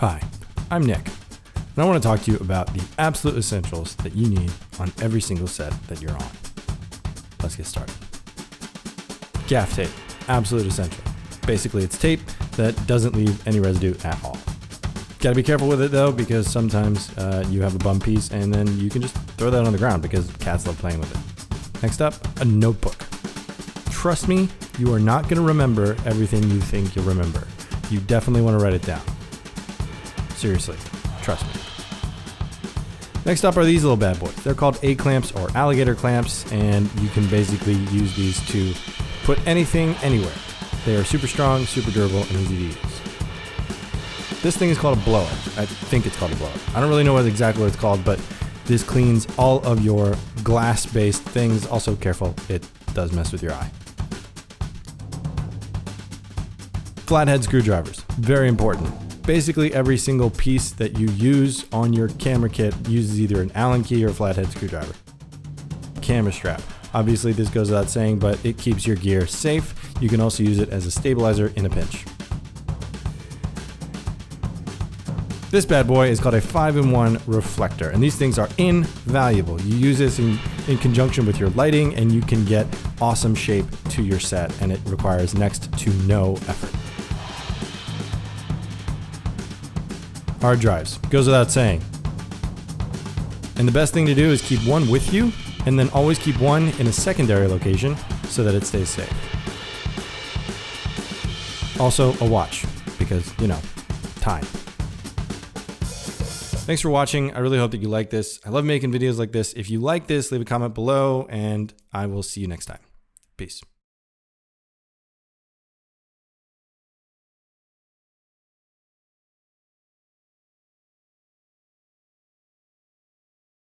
Hi, I'm Nick, and I want to talk to you about the absolute essentials that you need on every single set that you're on. Let's get started. Gaff tape, absolute essential. Basically, it's tape that doesn't leave any residue at all. Gotta be careful with it though, because sometimes you have a bum piece and then you can just throw that on the ground because cats love playing with it. Next up, a notebook. Trust me, you are not gonna remember everything you think you'll remember. You definitely want to write it down. Seriously, trust me. Next up are these little bad boys. They're called A-clamps or alligator clamps, and you can basically use these to put anything anywhere. They are super strong, super durable, and easy to use. This thing is called a blower. I think it's called a blower. I don't really know exactly what it's called, but this cleans all of your glass-based things. Also careful, it does mess with your eye. Flathead screwdrivers, very important. Basically every single piece that you use on your camera kit uses either an Allen key or a flathead screwdriver. Camera strap. Obviously this goes without saying, but it keeps your gear safe. You can also use it as a stabilizer in a pinch. This bad boy is called a 5-in-1 reflector, and these things are invaluable. You use this in conjunction with your lighting and you can get awesome shape to your set, and it requires next to no effort. Hard drives, goes without saying. And the best thing to do is keep one with you and then always keep one in a secondary location so that it stays safe. Also a watch, because, you know, time. Thanks for watching. I really hope that you like this. I love making videos like this. If you like this, leave a comment below and I will see you next time. Peace.